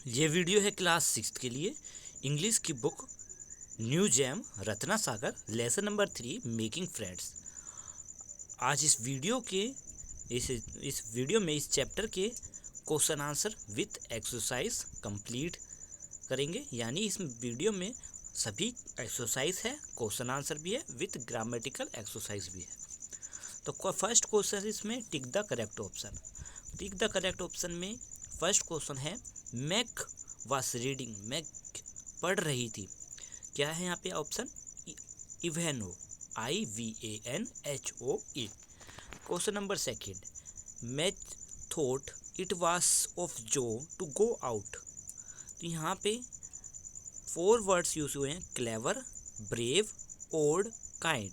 ये वीडियो है क्लास 6 के लिए इंग्लिश की बुक न्यू जैम रत्ना सागर लेसन नंबर 3 मेकिंग फ्रेंड्स। आज इस वीडियो में इस चैप्टर के question answer with exercise complete करेंगे। यानी इस वीडियो में सभी एक्सरसाइज है, क्वेश्चन आंसर भी है, विथ ग्रामेटिकल एक्सरसाइज भी है। तो फर्स्ट क्वेश्चन इसमें tick the correct option. Tick the correct option में फर्स्ट क्वेश्चन है मैक वाज रीडिंग, मैक पढ़ रही थी। क्या है यहाँ पे option? Ivanhoe, IVANHOE। Question number second, Meg thought it was off Jo to go out. तो यहाँ पे 4 वर्ड्स यूज हुए हैं, क्लेवर, ब्रेव, ओड, काइंड।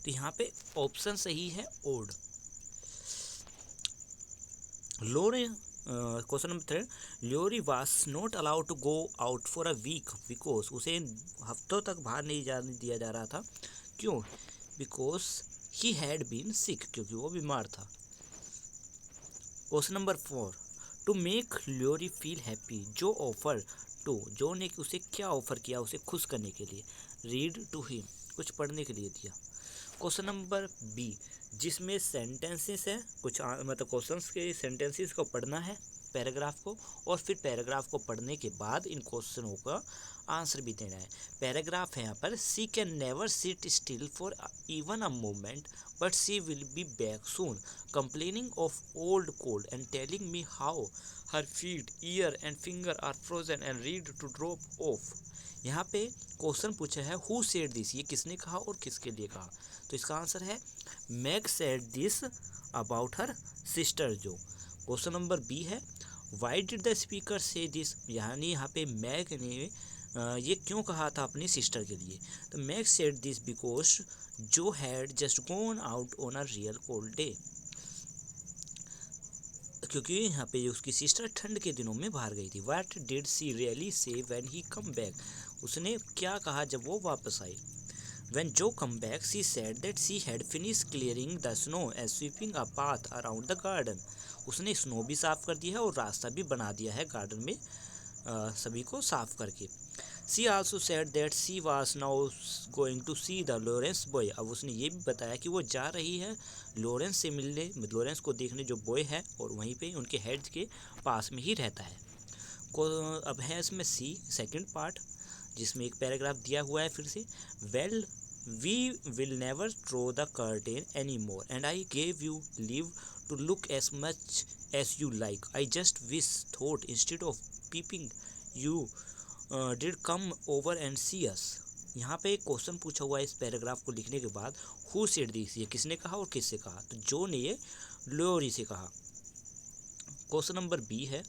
तो यहाँ पे ऑप्शन सही है ओड। Laurie question number third, Laurie was not allowed to go out for a week because उसे हफ्तों तक बाहर नहीं जाने दिया जा रहा था। क्यों? Because he had been sick, क्योंकि वो बीमार था। Question number 4, to make Laurie feel happy Jo offer to, Jo ने उसे क्या ऑफर किया उसे खुश करने के लिए? रीड टू हिम, कुछ पढ़ने के लिए दिया। क्वेश्चन नंबर बी, जिसमें सेंटेंसेस है, कुछ मतलब क्वेश्चंस के सेंटेंसेस को पढ़ना है, पैराग्राफ को, और फिर पैराग्राफ को पढ़ने के बाद इन क्वेश्चनों का आंसर भी देना है। पैराग्राफ है यहाँ पर, she can never sit still for even a moment but she will be back soon, complaining of old cold and telling me how her feet, ear and finger are frozen and ready to drop off. यहाँ पे question पूछा है who said this, ये किसने कहा और किसके लिए कहा? तो इसका आंसर है Mag said this about her sister Jo. Question number B है, why did the speaker say this, यानी यहाँ पे मैग ने ये क्यों कहा था अपनी सिस्टर के लिए? तो मैग सेड दिस बिकॉज जो had just gonna out on a real cold day, क्योंकि यहाँ पे उसकी सिस्टर ठंड के दिनों में बाहर गई थी। What did she really say when he come back, उसने क्या कहा जब वो वापस आई? When Joe come back, she said that she had finished clearing the snow and sweeping a path around the garden. उसने स्नो भी साफ कर दिया है और रास्ता भी बना दिया है गार्डन में सभी को साफ करके। She also said that she was now going to see the Lawrence boy. अब उसने ये भी बताया कि वो जा रही है लॉरेंस से मिलने, लॉरेंस को देखने, जो बॉय है और वहीं पे उनके हेड के पास में ही रहता है। अब है इसमें सी सेकंड पार्ट, जिसमें एक पैराग्राफ दिया हुआ है फिर से। Well we will never draw the curtain anymore and I gave you leave to look as much as you like. I just wish thought instead of peeping you did come over and see us. यहाँ पे एक question पूछा हुआ है इस paragraph को लिखने के बाद, हु सेड दिस, ये किसने कहा और किससे कहा? तो जो ने ये लोरी से कहा। क्वेश्चन नंबर बी है,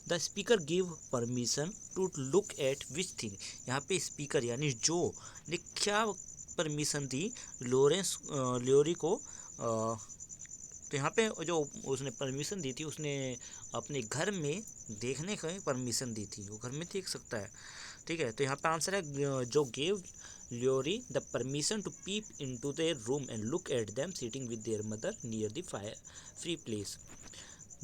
the speaker give permission to look at which thing. यहाँ पे स्पीकर यानी जो ने क्या परमिशन दी ल्योरी को? तो यहाँ पे जो उसने परमिशन दी थी, उसने अपने घर में देखने का परमिशन दी थी, वो घर में देख सकता है। ठीक है, तो यहाँ पे आंसर है Jo gave Laurie the permission to peep into their room and look at them sitting with their mother near the fire free place.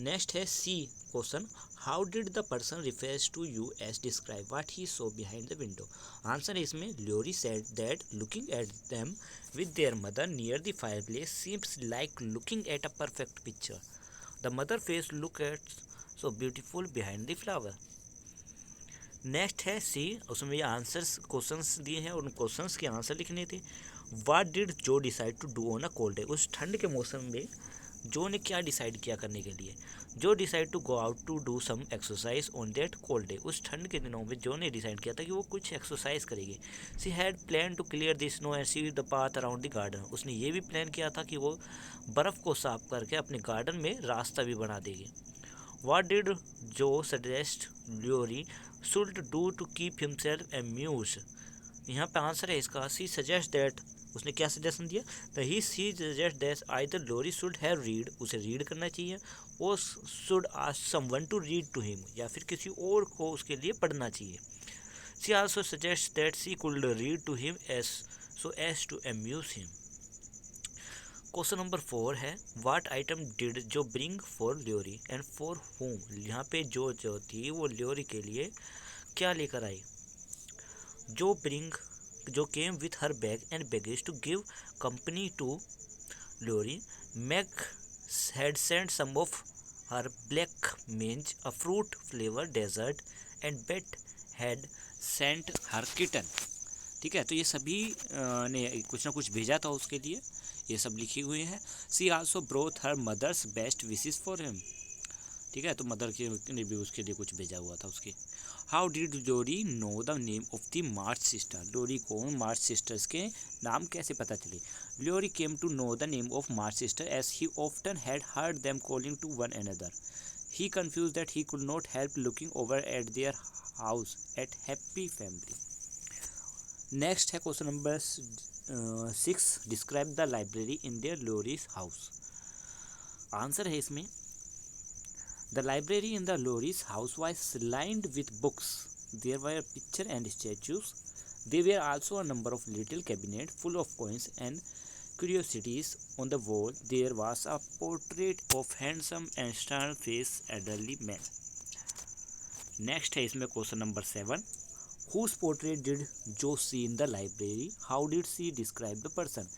Next है C question, how did the person refers to you as describe what he saw behind the window. Answer है इसमें, Laurie said that looking at them with their mother near the fire place seems like looking at a perfect picture. The mother face look at so beautiful behind the flower. Next है सी, उसमें ये answers questions दिए हैं और उन questions के answer लिखने थे। What did Jo decide to do on a cold day, उस ठंड के मौसम में जो ने क्या डिसाइड किया करने के लिए? Jo decide to go out to do some exercise on that cold day, उस ठंड के दिनों में जो ने डिसाइड किया था कि वो कुछ एक्सरसाइज करेगी। She had plan to clear the snow and see the path around the garden, उसने ये भी प्लान किया था कि वो बर्फ़ को साफ करके अपने गार्डन में रास्ता भी बना देगी। What did Jo suggest Laurie should do to keep himself amuse, यहाँ पे आंसर है इसका सी सजेस्ट दैट, उसने क्या सजेशन दिया? The he she suggest that either Laurie should have read, उसे रीड करना चाहिए, और should ask someone to read to him, या फिर किसी और को उसके लिए पढ़ना चाहिए। She also suggest that she could read to him as so as to amuse him. Question number 4 है what item did Jo bring for Laurie and for home. यहाँ पे जो थी वो ल्योरी के लिए क्या लेकर आई। Jo came with her bag and baggage to give company to Laurie. Meg had sent some of her blancmange a fruit flavour dessert and Beth had sent her kitten. ठीक है, तो ये सभी ने कुछ ना कुछ भेजा था उसके लिए, ये सब लिखी हुई हैं। She also brought her mother's best wishes for him. ठीक है, तो मदर के ने भी उसके लिए कुछ भेजा हुआ था उसकी। How did Laurie know the name of the March sister. Laurie को मार्च सिस्टर्स के नाम कैसे पता चले। Laurie came to know the name of March sister as he often had heard them calling to one another. He confuse that he could not help looking over at their house at happy family. Next है question number 6 describe the library in their Laurie's house. Answer है इसमें The library in the Lorry's house was lined with books. There were pictures and statues. There were also a number of little cabinets full of coins and curiosities. On the wall, there was a portrait of handsome and stern-faced elderly man. Next है इसमें question number 7. Whose portrait did Jo see in the library? How did she describe the person?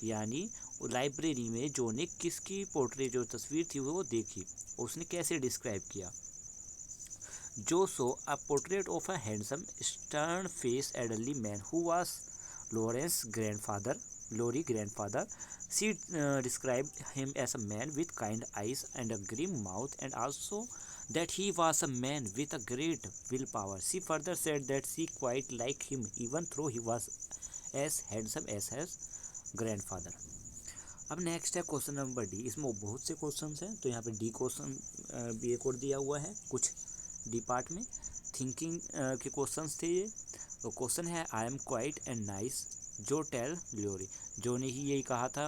यानी library में जो ने किसकी portrait जो तस्वीर थी वो देखी, उसने कैसे डिस्क्राइब किया। Jo saw a portrait of a handsome stern face elderly man who was Laurence grandfather, Laurie grandfather. She described him as a man with kind eyes and a grim mouth and also that he was a man with a great willpower. She further said that she quite liked him even though he was as handsome as his grandfather. अब next है question number D. इसमें बहुत से question हैं, तो यहाँ पे D question भी एक और दिया हुआ है कुछ डी पार्ट में। थिंकिंग के क्वेश्चंस थे ये। तो क्वेश्चन है I am quiet and nice Jo tell Laurie. Jo ने ही यही कहा था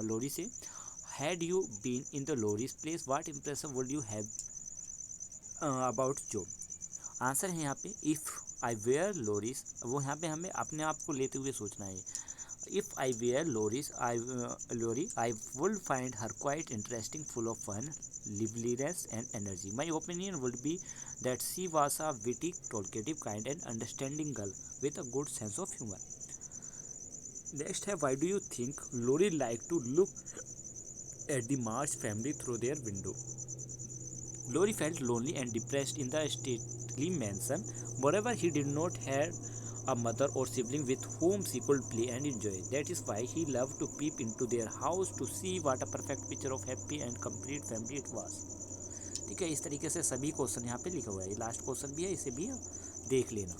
लोरी से। Had you been in the Laurie's place what impression would you have about Jo. Answer है यहाँ पे इफ़ आई वेयर लोरीज। वो यहाँ पे हमें अपने आप को लेते हुए सोचना है। If I were Laurie's I would find her quite interesting full of fun liveliness and energy. My opinion would be that she was a witty talkative kind and understanding girl with a good sense of humour. Next है why do you think Laurie like to look at the March family through their window. Lorry felt lonely and depressed in the stately mansion. Moreover, he did not have a mother or sibling with whom she could play and enjoy. That is why he loved to peep into their house to see what a perfect picture of happy and complete family it was. ठीक है, इस तरीके से सभी question यहाँ पे लिखा हुआ है। लास्ट क्वेश्चन भी है, इसे भी देख लेना।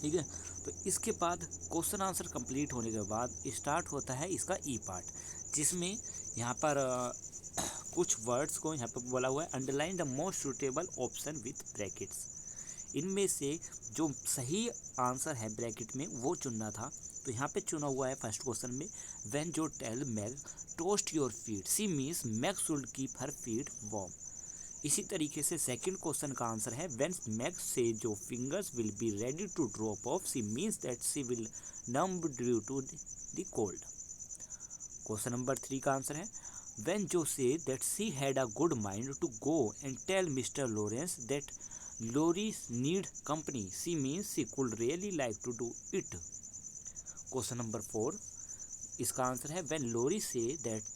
ठीक है, तो इसके बाद क्वेश्चन आंसर कंप्लीट होने के बाद स्टार्ट होता है इसका ई पार्ट, जिसमें यहाँ पर कुछ वर्ड्स को यहाँ पे बोला हुआ है underline the most suitable option with brackets. इनमें से जो सही आंसर है ब्रैकेट में वो चुनना था। तो यहाँ पे चुना हुआ है फर्स्ट क्वेश्चन में when Jo tell Mag toast your feet she means Mag should keep her feet warm. इसी तरीके से सेकंड क्वेश्चन का आंसर है when Mag say Jo fingers will be ready to drop off she means that she will numb due to the cold. Question number 3 का answer है When Jo said that she had a good mind to go and tell Mr. Lawrence that Lorry need company, she means she could really like to do it. Question number 4, इसका answer है when Lorry say that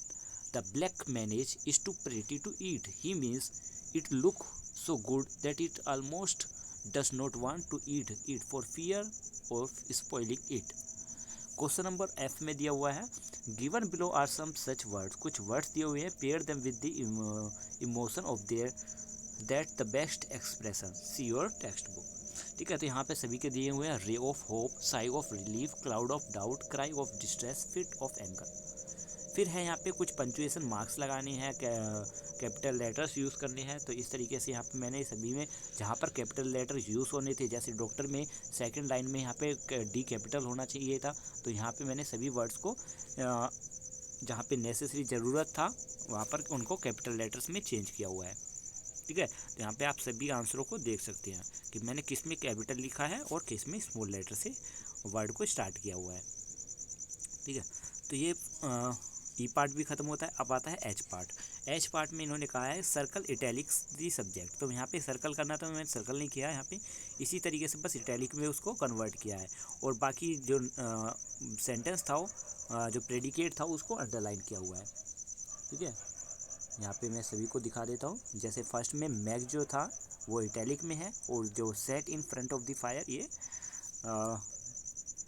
the black mayonnaise is too pretty to eat, he means it look so good that it almost does not want to eat it for fear of spoiling it. Question number F में दिया हुआ है given below are some such words. कुछ words दिए हुए हैं pair them with the emotion of their that the best expression see your text book. ठीक है, तो यहाँ पे सभी के दिए हुए हैं ray of hope, sigh of relief, cloud of doubt, cry of distress, fit of anger. फिर है यहाँ पे कुछ पंचुएशन मार्क्स लगाने हैं, कैपिटल लेटर्स यूज़ करने हैं। तो इस तरीके से यहाँ पे मैंने सभी में जहाँ पर कैपिटल लेटर यूज़ होने थे, जैसे डॉक्टर में सेकंड लाइन में यहाँ पे डी कैपिटल होना चाहिए था, तो यहाँ पे मैंने सभी वर्ड्स को जहाँ पे नेसेसरी ज़रूरत था वहाँ पर उनको कैपिटल लेटर्स में चेंज किया हुआ है। ठीक है, तो यहाँ पे आप सभी आंसरों को देख सकते हैं कि मैंने किस में कैपिटल लिखा है और किस में स्मॉल लेटर से वर्ड को स्टार्ट किया हुआ है। ठीक है, तो ये ई पार्ट भी खत्म होता है, अब आता है एच पार्ट। एच पार्ट में इन्होंने कहा है सर्कल इटैलिक्स दी सब्जेक्ट, तो यहाँ पे सर्कल करना था, मैंने सर्कल नहीं किया यहाँ पे, इसी तरीके से बस इटैलिक में उसको कन्वर्ट किया है। और बाकी जो सेंटेंस था वो जो प्रेडिकेट था उसको अंडरलाइन किया हुआ है। ठीक है, यहाँ पे मैं सभी को दिखा देता हूँ। जैसे फर्स्ट में मैग जो था वो इटैलिक में है, और जो set in front of the fire ये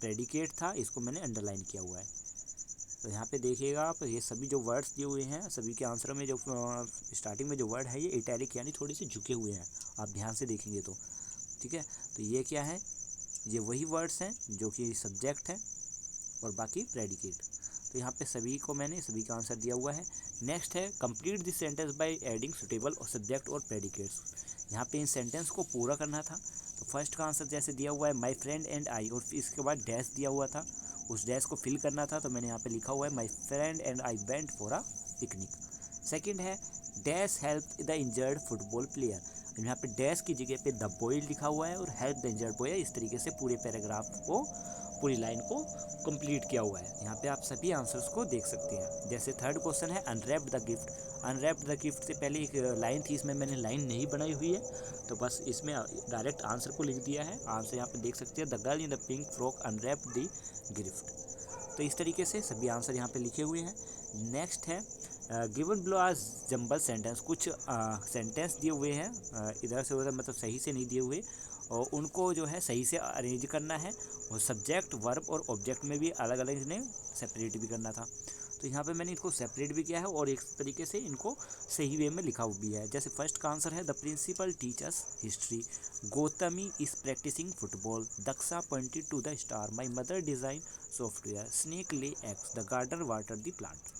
प्रेडिकेट था, इसको मैंने अंडरलाइन किया हुआ है। तो यहाँ पे देखिएगा आप, ये सभी जो वर्ड्स दिए हुए हैं सभी के आंसर में जो स्टार्टिंग में जो वर्ड है ये इटैलिक यानी थोड़े से झुके हुए हैं, आप ध्यान से देखेंगे तो। ठीक है, तो ये क्या है, ये वही वर्ड्स हैं जो कि सब्जेक्ट है और बाकी प्रेडिकेट। तो यहाँ पे सभी को मैंने सभी का आंसर दिया हुआ है। नेक्स्ट है complete this sentence by adding suitable और सब्जेक्ट और प्रेडिकेट्स। यहाँ पे इन सेंटेंस को पूरा करना था। तो फर्स्ट का आंसर जैसे दिया हुआ है माय फ्रेंड एंड आई, और फिर इसके बाद डैश दिया हुआ था, उस डैश को फिल करना था। तो मैंने यहाँ पे लिखा हुआ है my friend and I went for a picnic. Second है dash help the injured football player, यहाँ पे डैश की जगह पे द बॉय लिखा हुआ है और हेल्प द इंजर्ड बॉय, इस तरीके से पूरे पैराग्राफ को, पूरी लाइन को कंप्लीट किया हुआ है। यहाँ पे आप सभी आंसर्स को देख सकते हैं। जैसे थर्ड क्वेश्चन है unwrapped the gift. Unwrapped the gift से पहले एक लाइन थी, इसमें मैंने लाइन नहीं बनाई हुई है, तो बस इसमें डायरेक्ट आंसर को लिख दिया है। आंसर यहाँ पे देख सकते हैं, the girl in the pink frock unwrapped the gift. तो इस तरीके से सभी आंसर यहाँ पे लिखे हुए हैं। नेक्स्ट है गिवन बिलो आज जंबल सेंटेंस, कुछ सेंटेंस दिए हुए हैं इधर से उधर, मतलब सही से नहीं दिए हुए, और उनको जो है सही से अरेंज करना है, और सब्जेक्ट वर्ब और ऑब्जेक्ट में भी अलग अलग इन्हें सेपरेट भी करना था। तो यहाँ पे मैंने इनको सेपरेट भी किया है और एक तरीके से इनको सही वे में लिखा भी है। जैसे फर्स्ट का आंसर है the principal teachers history, Gautami is practising football, Daksha pointed to the star, my mother design software, snake lay eggs, the garden water the plant.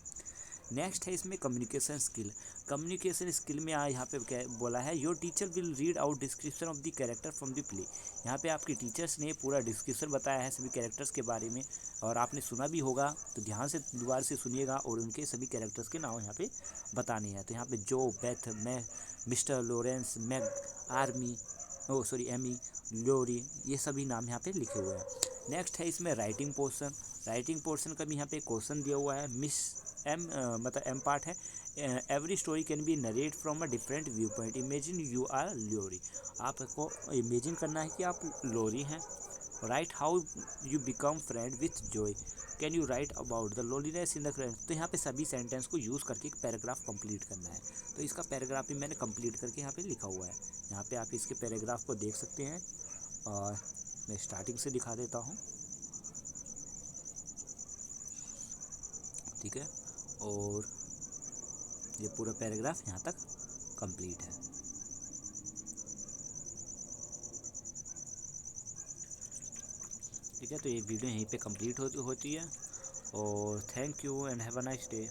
Next है इसमें कम्युनिकेशन स्किल। कम्युनिकेशन स्किल में यहाँ पे क्या बोला है, your teacher will read out description of the character from the play. यहाँ पे आपके टीचर्स ने पूरा डिस्क्रिप्शन बताया है सभी कैरेक्टर्स के बारे में, और आपने सुना भी होगा, तो ध्यान से दोबारा से सुनिएगा, और उनके सभी कैरेक्टर्स के नाम यहाँ पे बताने हैं। तो यहाँ पे जो, बेथ, मैं, Mr Laurence, Meg, Marmee, Amy, Laurie, ये सभी नाम यहाँ पे लिखे हुए हैं। नेक्स्ट है इसमें राइटिंग पोर्शन। राइटिंग पोर्शन का भी यहाँ पे क्वेश्चन दिया हुआ है। मिस एम मतलब एम पार्ट है, every story can be narrate from a different view point, imagine you are lorry. आपको इमेजिन करना है कि आप लोरी हैं। Write how you become friend with Joy, can you write about the loneliness in the friend. तो यहाँ पे सभी सेंटेंस को यूज़ करके एक पैराग्राफ कंप्लीट करना है। तो इसका पैराग्राफ भी मैंने कंप्लीट करके यहाँ पे लिखा हुआ है। यहाँ पे आप इसके पैराग्राफ को देख सकते हैं, और मैं स्टार्टिंग से दिखा देता हूँ। ठीक है, और ये पूरा पैराग्राफ यहाँ तक कंप्लीट है। ठीक है, तो ये वीडियो यहीं पे कंप्लीट होती है, और thank you and have a nice day.